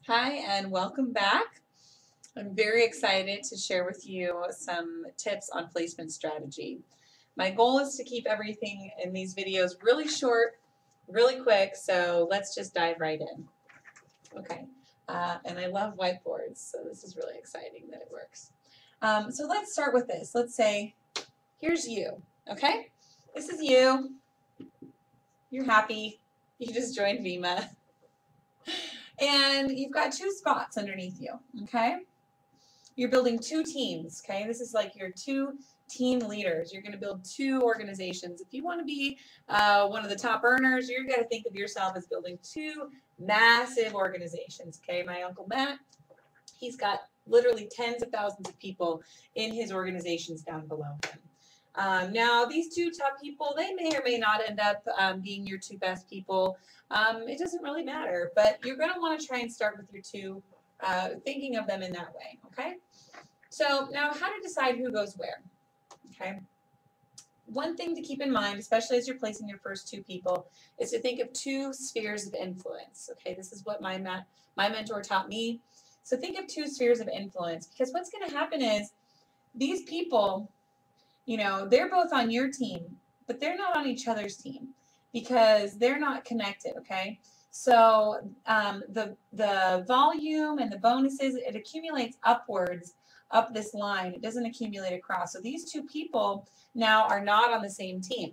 Hi, and welcome back. I'm very excited to share with you some tips on placement strategy. My goal is to keep everything in these videos really short, really quick, so let's just dive right in. Okay, and I love whiteboards, so this is really exciting that it works. So let's start with this. Let's say, here's you, okay? This is you. You're happy. You just joined VIMA. And you've got two spots underneath you, okay? You're building two teams, okay? This is like your two team leaders. You're going to build two organizations. If you want to be one of the top earners, you're going to think of yourself as building two massive organizations, okay? My Uncle Matt, he's got literally tens of thousands of people in his organizations down below him. Now, these two top people, they may or may not end up being your two best people. It doesn't really matter, but you're going to want to try and start with your two, thinking of them in that way, okay? So now how to decide who goes where, okay? One thing to keep in mind, especially as you're placing your first two people, is to think of two spheres of influence, okay? This is what my mentor taught me. So think of two spheres of influence, because what's going to happen is these people, you know, they're both on your team, but they're not on each other's team because they're not connected, okay? So the volume and the bonuses, it accumulates upwards up this line. It doesn't accumulate across. So these two people now are not on the same team,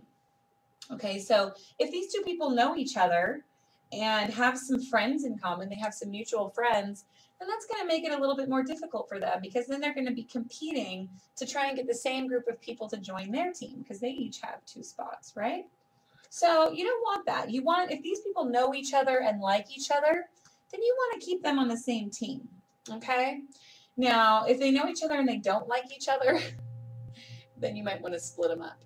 okay? So if these two people know each other and have some friends in common, they have some mutual friends, then that's going to make it a little bit more difficult for them, because then they're going to be competing to try and get the same group of people to join their team because they each have two spots, right? So you don't want that. You want, if these people know each other and like each other, then you want to keep them on the same team, okay? Now, if they know each other and they don't like each other, then you might want to split them up.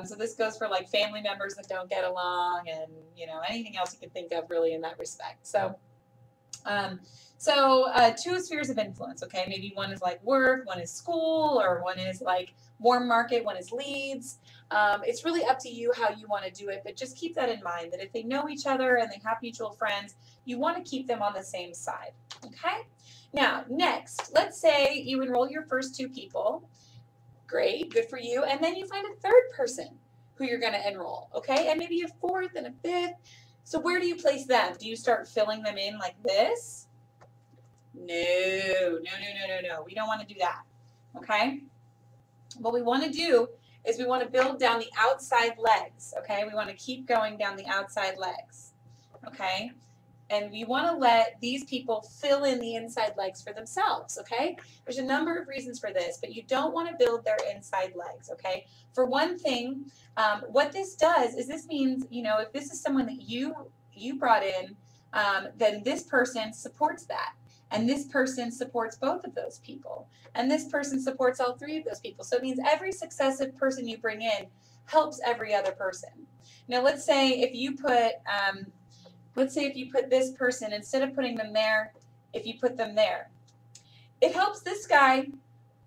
So this goes for like family members that don't get along, and you know, anything else you can think of really in that respect. So two spheres of influence, okay? Maybe one is like work, one is school, or one is like warm market, one is leads. It's really up to you how you want to do it, but just keep that in mind, that if they know each other and they have mutual friends, you want to keep them on the same side, okay? Now, next, let's say you enroll your first two people. Great, good for you. And then you find a third person who you're going to enroll, okay? And maybe a fourth and a fifth. So where do you place them? Do you start filling them in like this? No. We don't want to do that, okay? What we want to do is we want to build down the outside legs, okay? We want to keep going down the outside legs, okay? And we want to let these people fill in the inside legs for themselves, okay? There's a number of reasons for this, but you don't want to build their inside legs, okay? For one thing, what this does is this means, you know, if this is someone that you brought in, then this person supports that. And this person supports both of those people. And this person supports all three of those people. So it means every successive person you bring in helps every other person. Now, let's say if you put this person, instead of putting them there, if you put them there, it helps this guy,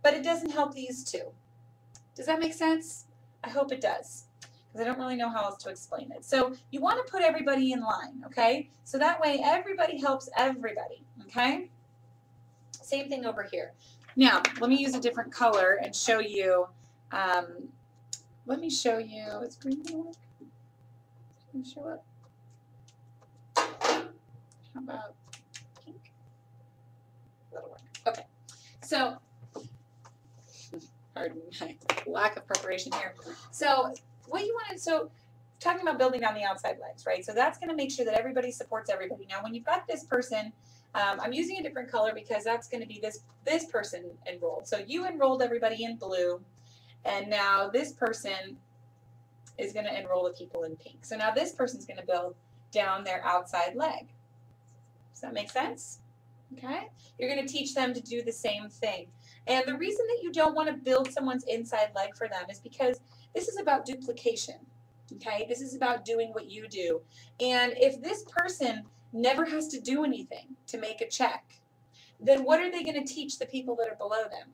but it doesn't help these two. Does that make sense? I hope it does, because I don't really know how else to explain it. So you want to put everybody in line, okay? So that way everybody helps everybody, okay? Same thing over here. Now, let me use a different color and show you. Let me show you. Is green going to work? Can you show up? How about pink? That'll work. Okay. So, pardon my lack of preparation here. So, what you want to, so talking about building down the outside legs, right? So that's going to make sure that everybody supports everybody. Now, when you've got this person, I'm using a different color because that's going to be this person enrolled. So you enrolled everybody in blue, and now this person is going to enroll the people in pink. So now this person's going to build down their outside leg. Does that make sense? Okay? You're going to teach them to do the same thing. And the reason that you don't want to build someone's inside leg for them is because this is about duplication. Okay? This is about doing what you do. And if this person never has to do anything to make a check, then what are they going to teach the people that are below them?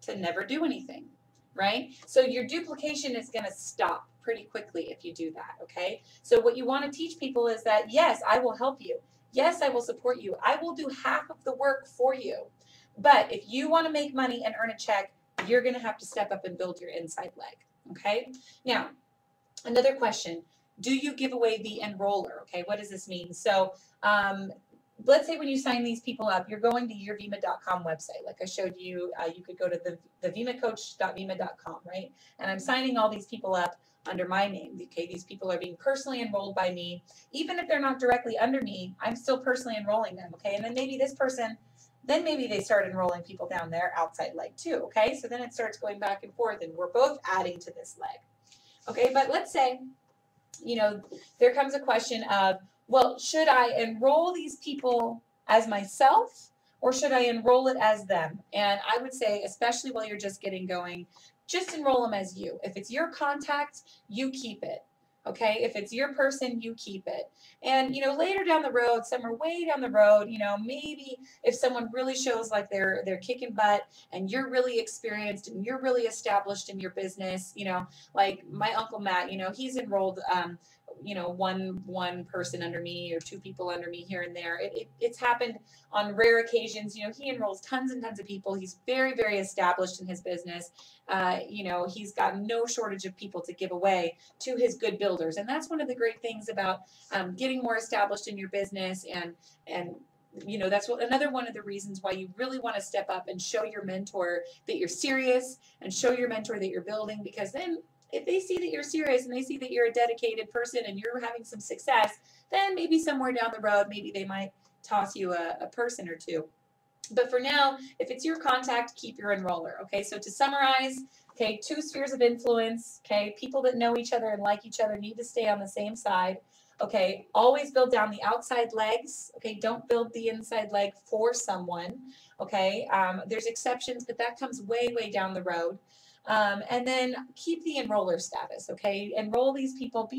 To never do anything, right? So your duplication is going to stop pretty quickly if you do that, okay? So what you want to teach people is that, yes, I will help you. Yes, I will support you. I will do half of the work for you. But if you want to make money and earn a check, you're going to have to step up and build your inside leg. Okay? Now, another question. Do you give away the enroller? Okay, what does this mean? So let's say when you sign these people up, you're going to yourvima.com website. Like I showed you, you could go to the vimacoach.vima.com, right? And I'm signing all these people up under my name. Okay, these people are being personally enrolled by me. Even if they're not directly under me, I'm still personally enrolling them. Okay, and then maybe this person, then maybe they start enrolling people down their outside leg too. Okay, so then it starts going back and forth, and we're both adding to this leg. Okay, but let's say, you know, there comes a question of, well, should I enroll these people as myself or should I enroll it as them? And I would say, especially while you're just getting going, just enroll them as you. If it's your contact, you keep it. Okay, if it's your person, you keep it. And, you know, later down the road, somewhere way down the road, you know, maybe if someone really shows like they're kicking butt and you're really experienced and you're really established in your business, you know, like my Uncle Matt, you know, he's enrolled, you know, one person under me or two people under me here and there. It's happened on rare occasions. You know, he enrolls tons and tons of people. He's very, very established in his business. You know, he's got no shortage of people to give away to his good builders. And that's one of the great things about getting more established in your business. And you know, that's another one of the reasons why you really want to step up and show your mentor that you're serious and show your mentor that you're building, because then if they see that you're serious and they see that you're a dedicated person and you're having some success, then maybe somewhere down the road, maybe they might toss you a person or two. But for now, if it's your contact, keep your enroller. Okay, so to summarize, okay, 2 spheres of influence. Okay, people that know each other and like each other need to stay on the same side. Okay, always build down the outside legs. Okay, don't build the inside leg for someone. Okay, there's exceptions, but that comes way, way down the road. And then keep the enroller status, okay? Enroll these people.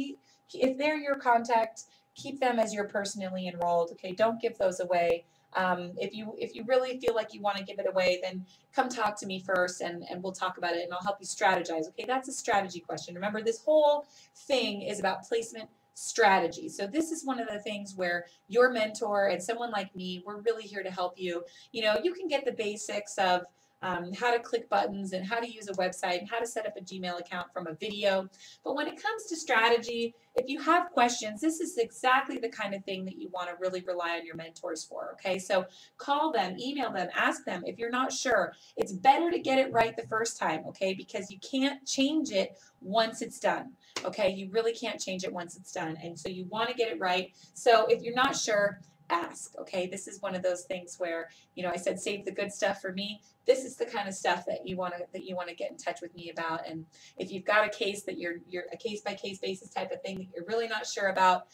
If they're your contact, keep them as you're personally enrolled, okay? Don't give those away. If you really feel like you want to give it away, then come talk to me first and we'll talk about it and I'll help you strategize, okay? That's a strategy question. Remember, this whole thing is about placement strategy. So this is one of the things where your mentor and someone like me, we're really here to help you. You know, you can get the basics of how to click buttons and how to use a website and how to set up a Gmail account from a video. But when it comes to strategy, if you have questions, this is exactly the kind of thing that you want to really rely on your mentors for, okay? So call them, email them, ask them if you're not sure. It's better to get it right the first time, okay? Because you can't change it once it's done, okay? You really can't change it once it's done. And so you want to get it right. So if you're not sure, ask, okay? This is one of those things where, you know, I said save the good stuff for me. This is the kind of stuff that you want to get in touch with me about. And if you've got a case that you're a case by case basis type of thing that you're really not sure about,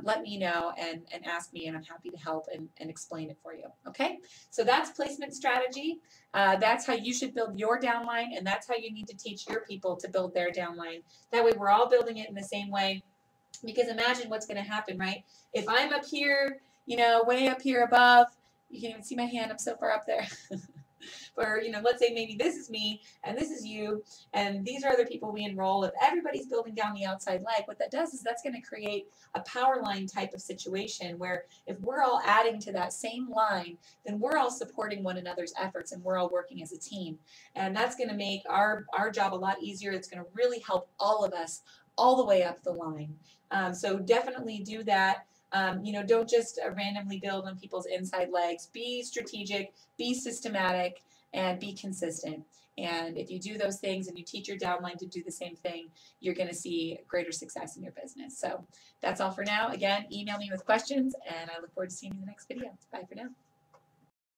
let me know and ask me, and I'm happy to help and explain it for you. Okay, so that's placement strategy. That's how you should build your downline, and that's how you need to teach your people to build their downline. That way we're all building it in the same way. Because imagine what's going to happen, right? If I'm up here, you know, way up here above, you can even see my hand, I'm so far up there. Or, you know, let's say maybe this is me and this is you and these are the people we enroll. If everybody's building down the outside leg, what that does is that's going to create a power line type of situation where if we're all adding to that same line, then we're all supporting one another's efforts and we're all working as a team. And that's going to make our job a lot easier. It's going to really help all of us all the way up the line. So definitely do that. You know, don't just randomly build on people's inside legs. Be strategic, be systematic, and be consistent. And if you do those things and you teach your downline to do the same thing, you're going to see greater success in your business. So that's all for now. Again, email me with questions, and I look forward to seeing you in the next video. Bye for now.